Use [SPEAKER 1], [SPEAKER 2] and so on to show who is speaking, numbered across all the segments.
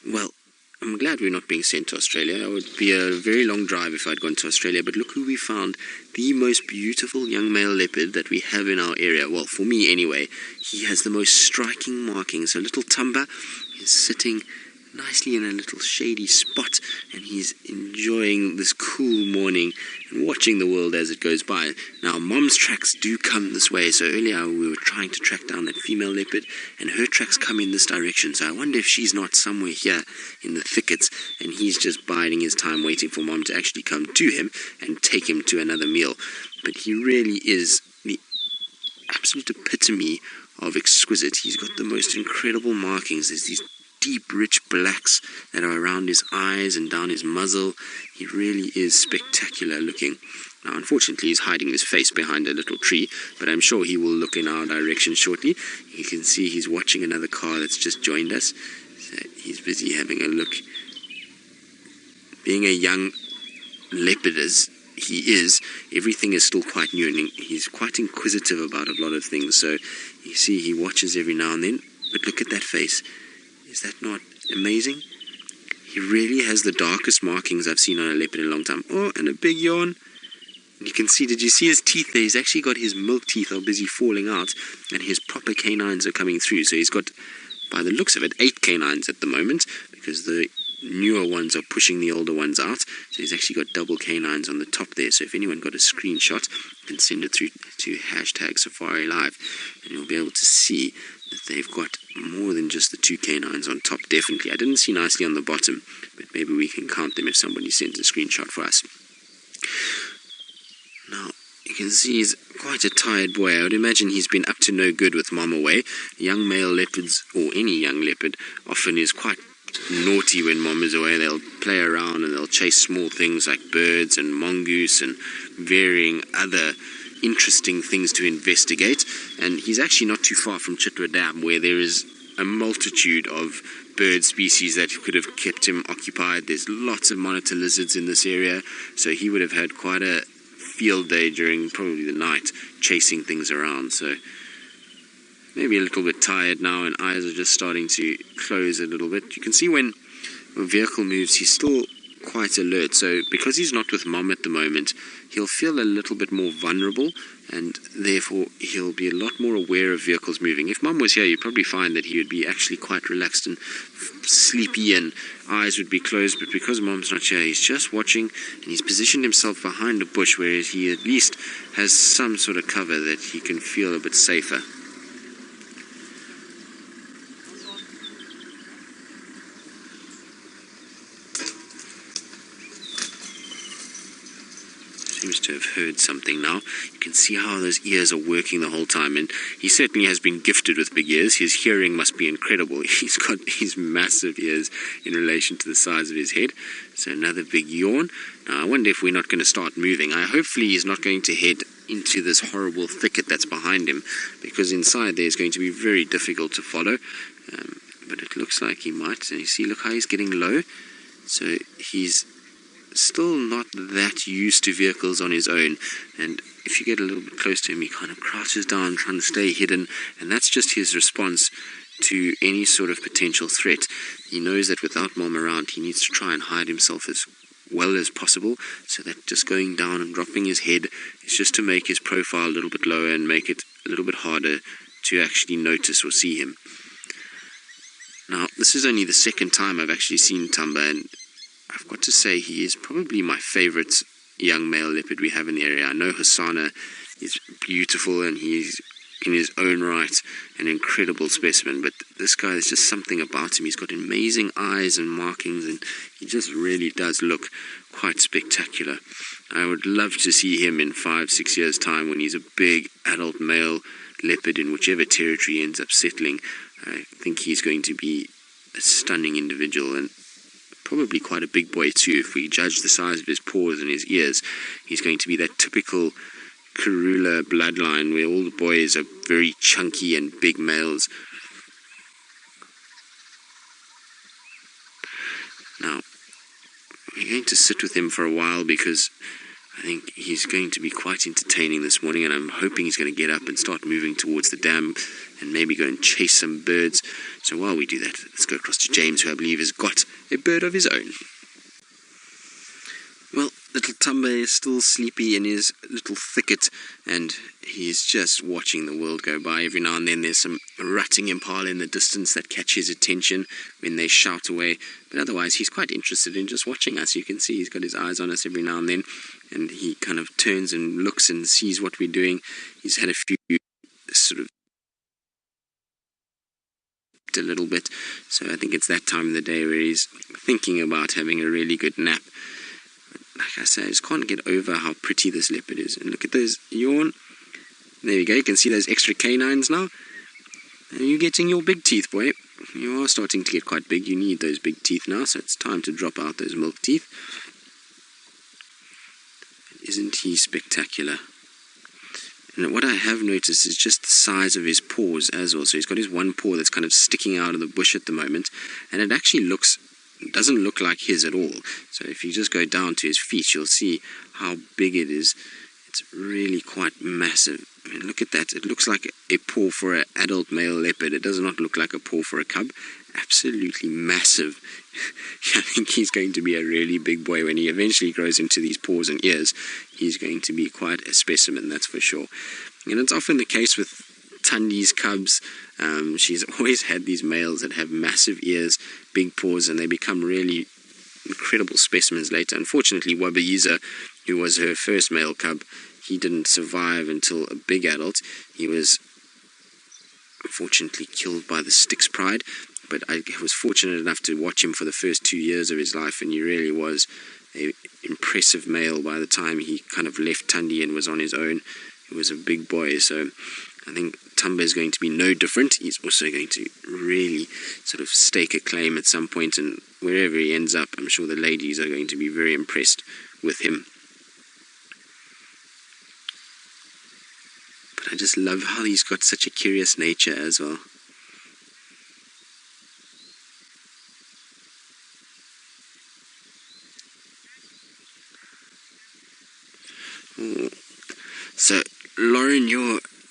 [SPEAKER 1] Well, I'm glad we're not being sent to Australia. It would be a very long drive if I'd gone to Australia, but look who we found. The most beautiful young male leopard that we have in our area. Well, for me anyway. He has the most striking markings. So little Thamba is sitting nicely in a little shady spot, and he's enjoying this cool morning and watching the world as it goes by. Now, Mom's tracks do come this way, so earlier we were trying to track down that female leopard, and her tracks come in this direction, so I wonder if she's not somewhere here in the thickets, and he's just biding his time waiting for Mom to actually come to him and take him to another meal. But he really is the absolute epitome of exquisite. He's got the most incredible markings. There's these deep, rich blacks that are around his eyes and down his muzzle. He really is spectacular looking. Now, unfortunately, he's hiding his face behind a little tree, but I'm sure he will look in our direction shortly. You can see he's watching another car that's just joined us. So he's busy having a look. Being a young leopard as he is, everything is still quite new, and he's quite inquisitive about a lot of things. So you see he watches every now and then, but look at that face. Is that not amazing? He really has the darkest markings I've seen on a leopard in a long time. Oh, and a big yawn. And you can see, did you see his teeth there? He's actually got his milk teeth are busy falling out, and his proper canines are coming through. So he's got, by the looks of it, 8 canines at the moment, because the newer ones are pushing the older ones out. So he's actually got double canines on the top there. So if anyone got a screenshot, you can send it through to #SafariLive, and you'll be able to see that they've got more than just the 2 canines on top, definitely. I didn't see nicely on the bottom, but maybe we can count them if somebody sends a screenshot for us. Now, you can see he's quite a tired boy. I would imagine he's been up to no good with Mom away. Young male leopards, or any young leopard, often is quite naughty when Mom is away. They'll play around and they'll chase small things like birds and mongoose and varying other interesting things to investigate. And he's actually not too far from Chitwa Dam, where there is a multitude of bird species that could have kept him occupied. There's lots of monitor lizards in this area, so he would have had quite a field day during probably the night chasing things around. So maybe a little bit tired now, and eyes are just starting to close a little bit. You can see when a vehicle moves, he's still quite alert. So because he's not with Mom at the moment, he'll feel a little bit more vulnerable, and therefore he'll be a lot more aware of vehicles moving. If Mom was here, you'd probably find that he would be actually quite relaxed and sleepy, and eyes would be closed. But because Mom's not here, he's just watching, and he's positioned himself behind a bush where he at least has some sort of cover that he can feel a bit safer. Seems to have heard something now. You can see how those ears are working the whole time, and he certainly has been gifted with big ears. His hearing must be incredible. He's got these massive ears in relation to the size of his head. So another big yawn. Now I wonder if we're not going to start moving. Hopefully he's not going to head into this horrible thicket that's behind him, because inside there is going to be very difficult to follow. But it looks like he might. And you see, look how he's getting low. So he's still not that used to vehicles on his own, and if you get a little bit close to him, he kind of crouches down trying to stay hidden, and that's just his response to any sort of potential threat. He knows that without Mom around, he needs to try and hide himself as well as possible, so that just going down and dropping his head is just to make his profile a little bit lower and make it a little bit harder to actually notice or see him. Now, this is only the second time I've actually seen Thamba, and I've got to say he is probably my favorite young male leopard we have in the area. I know Hasana is beautiful, and he's in his own right an incredible specimen, but this guy, there's just something about him. He's got amazing eyes and markings, and he just really does look quite spectacular. I would love to see him in 5-6 years' time when he's a big adult male leopard in whichever territory he ends up settling. I think he's going to be a stunning individual, and probably quite a big boy too. If we judge the size of his paws and his ears, he's going to be that typical Karula bloodline where all the boys are very chunky and big males. Now, we're going to sit with him for a while, because I think he's going to be quite entertaining this morning, and I'm hoping he's going to get up and start moving towards the dam and maybe go and chase some birds. So while we do that, let's go across to James, who I believe has got a bird of his own. Well, little Thamba is still sleepy in his little thicket, and he's just watching the world go by. Every now and then there's some rutting impala in the distance that catch his attention when they shout away, but otherwise he's quite interested in just watching us. You can see he's got his eyes on us every now and then, and he kind of turns and looks and sees what we're doing. He's had a few sort of a little bit, so I think it's that time of the day where he's thinking about having a really good nap. Like I say, I just can't get over how pretty this leopard is. And look at those yawn. There you go, you can see those extra canines now. And you're getting your big teeth, boy. You are starting to get quite big. You need those big teeth now, so it's time to drop out those milk teeth. Isn't he spectacular? And what I have noticed is just the size of his paws as well. So he's got his one paw that's kind of sticking out of the bush at the moment, and it actually doesn't look like his at all. So if you just go down to his feet, you'll see how big it is. It's really quite massive. I mean, look at that. It looks like a paw for an adult male leopard. It does not look like a paw for a cub. Absolutely massive. I think he's going to be a really big boy when he eventually grows into these paws and ears. He's going to be quite a specimen, that's for sure. And it's often the case with Tandi's cubs. She's always had these males that have massive ears, big paws, and they become really incredible specimens later. Unfortunately, Wabayuza, who was her first male cub, he didn't survive until a big adult. He was unfortunately killed by the Styx pride, but I was fortunate enough to watch him for the first 2 years of his life, and he really was an impressive male by the time he kind of left Tandi and was on his own. He was a big boy, so I think Thamba is going to be no different. He's also going to really sort of stake a claim at some point, and wherever he ends up, I'm sure the ladies are going to be very impressed with him. But I just love how he's got such a curious nature as well. So, Lauren,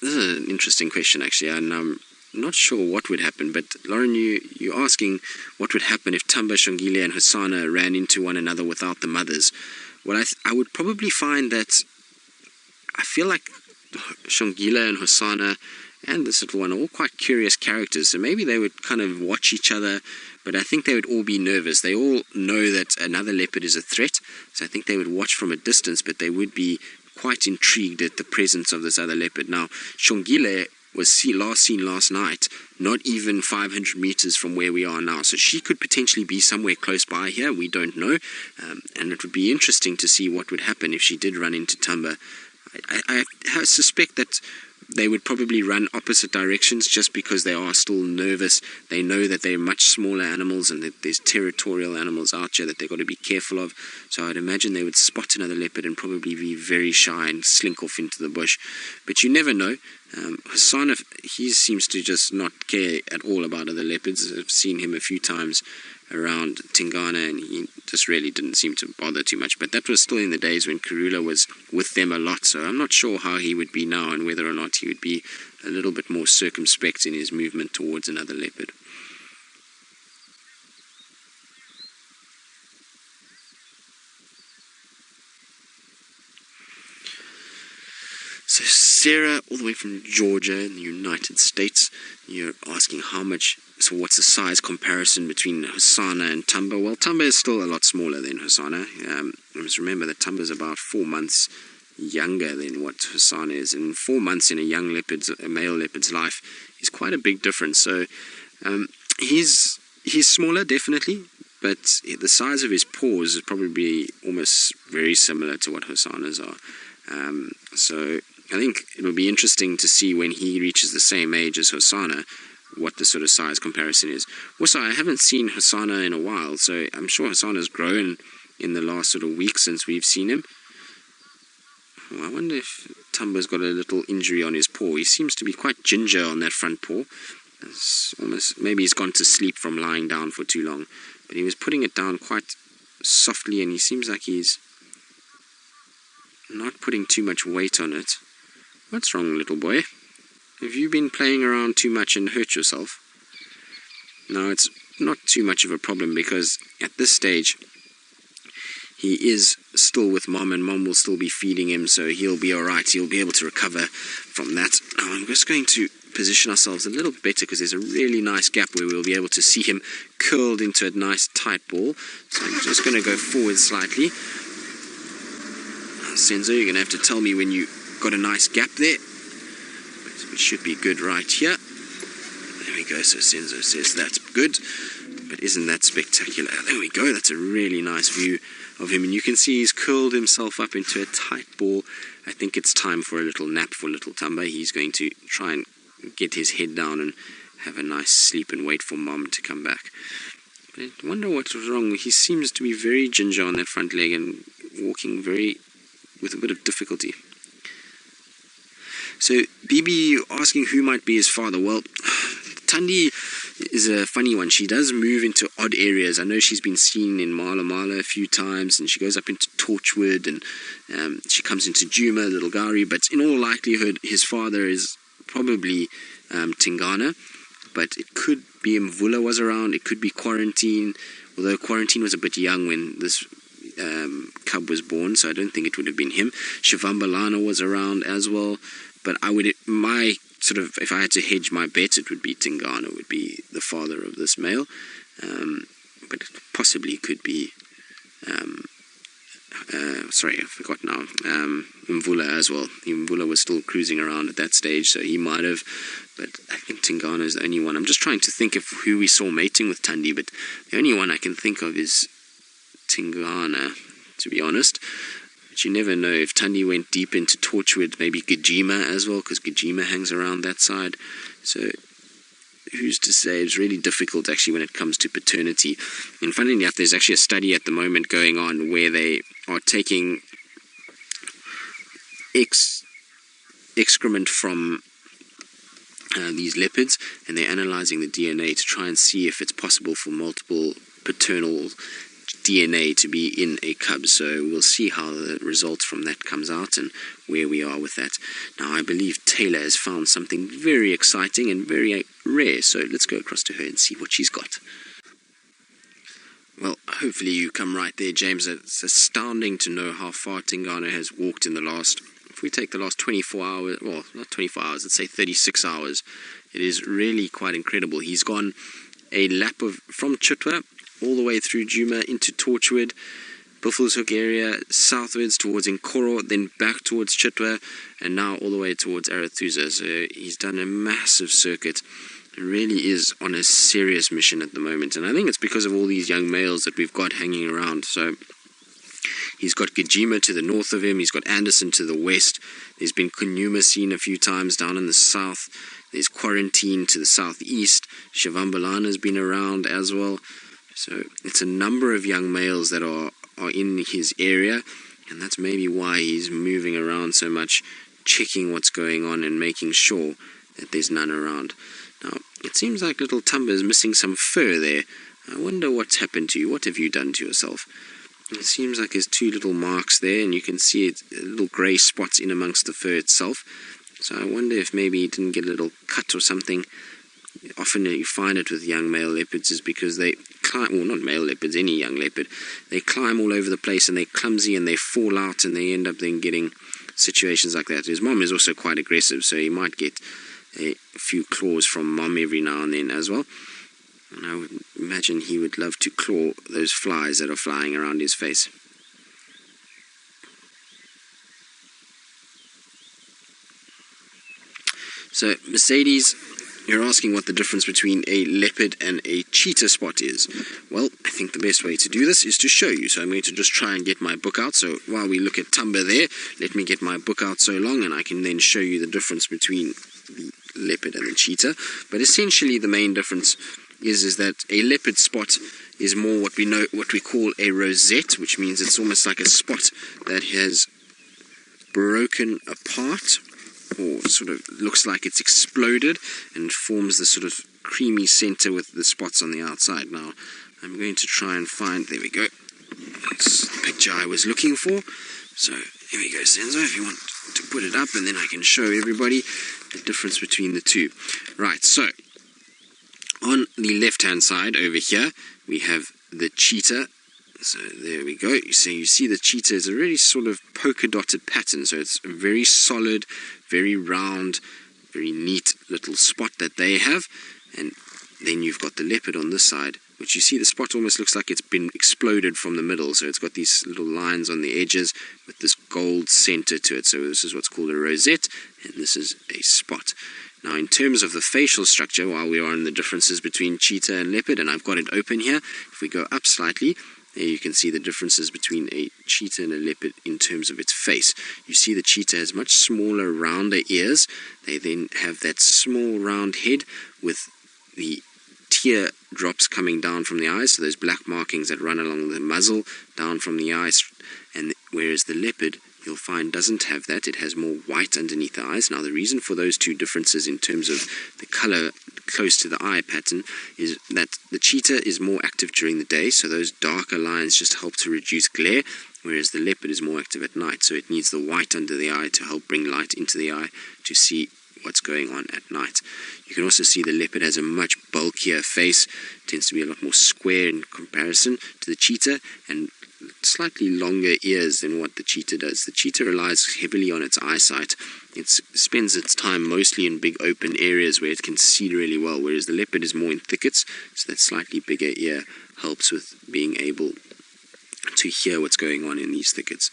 [SPEAKER 1] this is an interesting question actually, and I'm not sure what would happen, but Lauren, you're asking what would happen if Thamba, Shongile and Hosana ran into one another without the mothers. Well, I would probably find that I feel like Shongile and Hosana and this little one are all quite curious characters, so maybe they would kind of watch each other, but I think they would all be nervous. They all know that another leopard is a threat, so I think they would watch from a distance, but they would be quite intrigued at the presence of this other leopard. Now, Shongile was last seen last night, not even 500 meters from where we are now, so she could potentially be somewhere close by here. We don't know, and it would be interesting to see what would happen if she did run into Thamba. I suspect that they would probably run opposite directions just because they are still nervous. They know that they're much smaller animals and that there's territorial animals out here that they've got to be careful of. So I'd imagine they would spot another leopard and probably be very shy and slink off into the bush. But you never know. Hassan, he seems to just not care at all about other leopards. I've seen him a few times around Tigana, and he just really didn't seem to bother too much. But that was still in the days when Karula was with them a lot, so I'm not sure how he would be now and whether or not he would be a little bit more circumspect in his movement towards another leopard. So Sarah, all the way from Georgia in the United States, you're asking so what's the size comparison between Hosana and Thamba? Well, Thamba is still a lot smaller than Hosana. You must remember that Thamba is about 4 months younger than what Hosana is, and 4 months in a male leopard's life is quite a big difference. So he's smaller, definitely, but the size of his paws is probably almost very similar to what Hosana's are. So I think it will be interesting to see when he reaches the same age as Hosana, what the sort of size comparison is. Also, I haven't seen Hosana in a while, so I'm sure Hosana's grown in the last sort of week since we've seen him. Well, I wonder if Thamba's got a little injury on his paw. He seems to be quite ginger on that front paw. Maybe he's gone to sleep from lying down for too long, but he was putting it down quite softly, and he seems like he's not putting too much weight on it. What's wrong, little boy? Have you been playing around too much and hurt yourself? No, it's not too much of a problem because at this stage he is still with Mom, and Mom will still be feeding him, so he'll be alright. He'll be able to recover from that. Now I'm just going to position ourselves a little better because there's a really nice gap where we'll be able to see him curled into a nice tight ball. So I'm just going to go forward slightly. Senzo, you're going to have to tell me when you got a nice gap there. We should be good right here. There we go. So Senzo says that's good, but isn't that spectacular? There we go. That's a really nice view of him, and you can see he's curled himself up into a tight ball. I think it's time for a little nap for little Thamba. He's going to try and get his head down and have a nice sleep and wait for Mom to come back. But I wonder what's wrong. He seems to be very ginger on that front leg and walking with a bit of difficulty. So BB asking who might be his father. Well, Thandi is a funny one. She does move into odd areas. I know she's been seen in Mala Mala a few times, and she goes up into Torchwood, and she comes into Djuma, Little Gari, but in all likelihood his father is probably Tigana, but it could be Mvula was around, it could be Quarantine, although Quarantine was a bit young when this cub was born, so I don't think it would have been him. Shivambalana was around as well, but if I had to hedge my bet, it would be Tigana would be the father of this male, but it possibly could be sorry, I forgot now, Mvula as well. Mvula was still cruising around at that stage, so he might have, but I think Tigana is the only one. I'm just trying to think of who we saw mating with Thandi, but the only one I can think of is Tigana, to be honest. But you never know. If Thandi went deep into Torchwood, maybe Djuma as well, because Djuma hangs around that side. So who's to say? It's really difficult actually when it comes to paternity. And funnily enough, there's actually a study at the moment going on where they are taking excrement from these leopards, and they're analyzing the DNA to try and see if it's possible for multiple paternal DNA to be in a cub. So we'll see how the results from that comes out and where we are with that. Now I believe Taylor has found something very exciting and very rare, so let's go across to her and see what she's got. Well, hopefully you come right there, James. It's astounding to know how far Tigana has walked in the last, if we take the last 24 hours, well, not 24 hours, let's say 36 hours, it is really quite incredible. He's gone a lap from Chitwa all the way through Djuma into Torchwood, Buffelshoek area, southwards towards Nkoro, then back towards Chitwa, and now all the way towards Arathusa. So he's done a massive circuit. It really is on a serious mission at the moment, and I think it's because of all these young males that we've got hanging around. So he's got Djuma to the north of him, he's got Anderson to the west, there's been Kunuma seen a few times down in the south, there's Quarantine to the southeast, Shivambalana's been around as well. So it's a number of young males that are in his area, and that's maybe why he's moving around so much, checking what's going on and making sure that there's none around. Now, it seems like little Thamba is missing some fur there. I wonder what's happened to you. What have you done to yourself? It seems like there's two little marks there, and you can see it, little grey spots in amongst the fur itself. So I wonder if maybe he didn't get a little cut or something. Often you find it with young male leopards is because they climb, well, not male leopards, any young leopard, they climb all over the place and they're clumsy and they fall out and they end up then getting situations like that. His mom is also quite aggressive, so he might get a few claws from mom every now and then as well. And I would imagine he would love to claw those flies that are flying around his face. So, Mercedes, you're asking what the difference between a leopard and a cheetah spot is. Well, I think the best way to do this is to show you. So I'm going to just try and get my book out. So while we look at Thamba there, let me get my book out so long, and I can then show you the difference between the leopard and the cheetah. But essentially the main difference is that a leopard spot is more what we call a rosette, which means it's almost like a spot that has broken apart, or sort of looks like it's exploded and forms this sort of creamy center with the spots on the outside. Now I'm going to try and find, there we go, that's the picture I was looking for. So There we go, Senzo, if you want to put it up, and then I can show everybody the difference between the two. Right, so on the left-hand side over here, we have the cheetah. So there we go. So you see the cheetah is a really sort of polka-dotted pattern. So it's a very solid, very round, very neat little spot that they have. And then you've got the leopard on this side, which you see the spot almost looks like it's been exploded from the middle. So it's got these little lines on the edges with this gold center to it. So this is what's called a rosette, and this is a spot. Now, in terms of the facial structure, while we are on the differences between cheetah and leopard, and I've got it open here, if we go up slightly, there you can see the differences between a cheetah and a leopard in terms of its face. You see the cheetah has much smaller, rounder ears. They then have that small, round head with the tear drops coming down from the eyes, so those black markings that run along the muzzle down from the eyes. And whereas the leopard, you'll find, doesn't have that. It has more white underneath the eyes. Now, the reason for those two differences in terms of the color close to the eye pattern is that the cheetah is more active during the day, so those darker lines just help to reduce glare, whereas the leopard is more active at night, so it needs the white under the eye to help bring light into the eye to see what's going on at night. You can also see the leopard has a much bulkier face, tends to be a lot more square in comparison to the cheetah, and slightly longer ears than what the cheetah does. The cheetah relies heavily on its eyesight. It spends its time mostly in big open areas where it can see really well, whereas the leopard is more in thickets, so that slightly bigger ear helps with being able to hear what's going on in these thickets.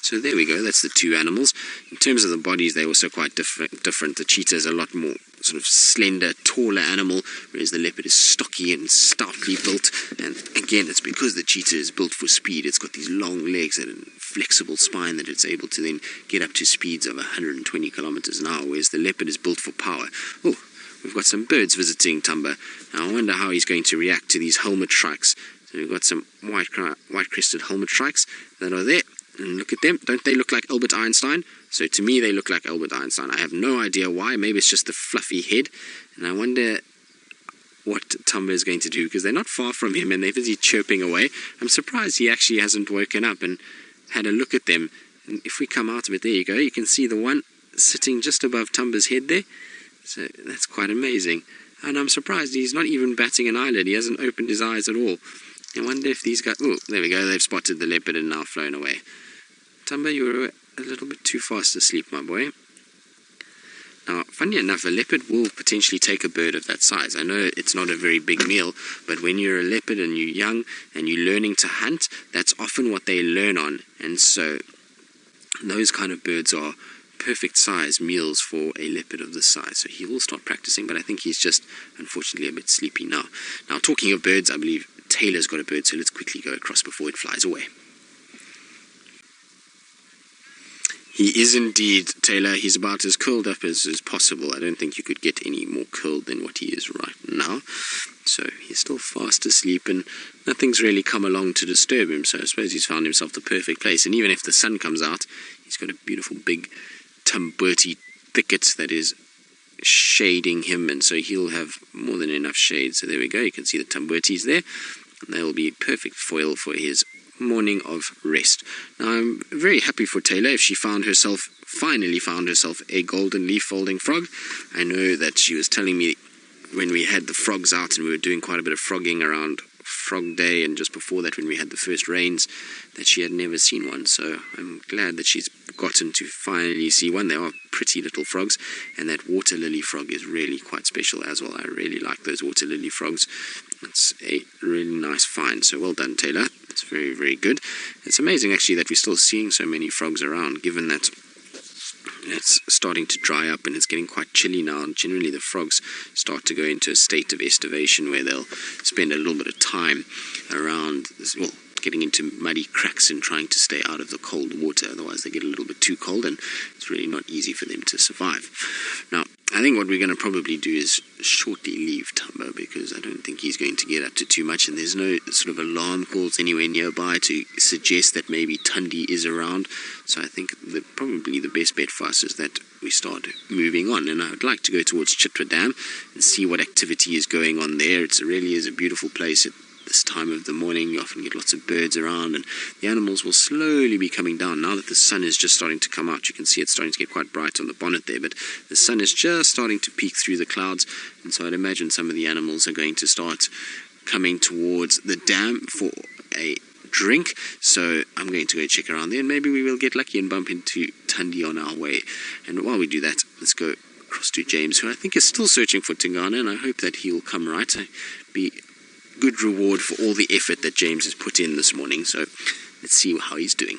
[SPEAKER 1] So there we go, that's the two animals. In terms of the bodies, they're also quite different. The cheetah is a lot more sort of slender, taller animal, whereas the leopard is stocky and stoutly built. And again, it's because the cheetah is built for speed. It's got these long legs and a flexible spine that it's able to then get up to speeds of 120 kilometers an hour, whereas the leopard is built for power. Oh, we've got some birds visiting Thamba. Now I wonder how he's going to react to these helmet shrikes. So we've got some white-crested helmet shrikes that are there. And look at them. Don't they look like Albert Einstein? So to me, they look like Albert Einstein. I have no idea why. Maybe it's just the fluffy head. And I wonder what Thamba is going to do, because they're not far from him and they're busy chirping away. I'm surprised he actually hasn't woken up and had a look at them. And if we come out of it, there you go. You can see the one sitting just above Thamba's head there. So that's quite amazing. And I'm surprised he's not even batting an eyelid. He hasn't opened his eyes at all. I wonder if these guys... Oh, there we go. They've spotted the leopard and now flown away. Thamba, you were a little bit too fast asleep, my boy. Now, funny enough, a leopard will potentially take a bird of that size. I know it's not a very big meal, but when you're a leopard and you're young and you're learning to hunt, that's often what they learn on. And so those kind of birds are perfect size meals for a leopard of this size. So he will start practicing, but I think he's just unfortunately a bit sleepy now. Now, talking of birds, I believe Taylor's got a bird, so let's quickly go across before it flies away. He is indeed, Taylor. He's about as curled up as possible. I don't think you could get any more curled than what he is right now. So he's still fast asleep and nothing's really come along to disturb him. So I suppose he's found himself the perfect place. And even if the sun comes out, he's got a beautiful big Tamburti thicket that is shading him, and so he'll have more than enough shade. So there we go. You can see the Tamburtis there. And they will be perfect foil for his morning of rest. Now, I'm very happy for Taylor if she finally found herself a golden leaf folding frog. I know that she was telling me when we had the frogs out and we were doing quite a bit of frogging around Frog Day and just before that when we had the first rains, that she had never seen one. So I'm glad that she's gotten to finally see one. They are pretty little frogs, and that water lily frog is really quite special as well. I really like those water lily frogs. It's a really nice find. So well done, Taylor. It's very, very good. It's amazing actually that we're still seeing so many frogs around, given that it's starting to dry up and it's getting quite chilly now. And generally the frogs start to go into a state of estivation where they'll spend a little bit of time around, well, getting into muddy cracks and trying to stay out of the cold water. Otherwise they get a little bit too cold and it's really not easy for them to survive. Now, I think what we're going to probably do is shortly leave Thamba, because I don't think he's going to get up to too much, and there's no sort of alarm calls anywhere nearby to suggest that maybe Tundi is around. So I think probably the best bet for us is that we start moving on. And I would like to go towards Chitwa Dam and see what activity is going on there. It really is a beautiful place. It this time of the morning. You often get lots of birds around, and the animals will slowly be coming down. Now that the sun is just starting to come out, you can see it's starting to get quite bright on the bonnet there, but the sun is just starting to peek through the clouds, and so I'd imagine some of the animals are going to start coming towards the dam for a drink. So I'm going to go check around there, and maybe we will get lucky and bump into Thandi on our way. And while we do that, let's go across to James, who I think is still searching for Tigana, and I hope that he'll come right. Be good reward for all the effort that James has put in this morning. So let's see how he's doing.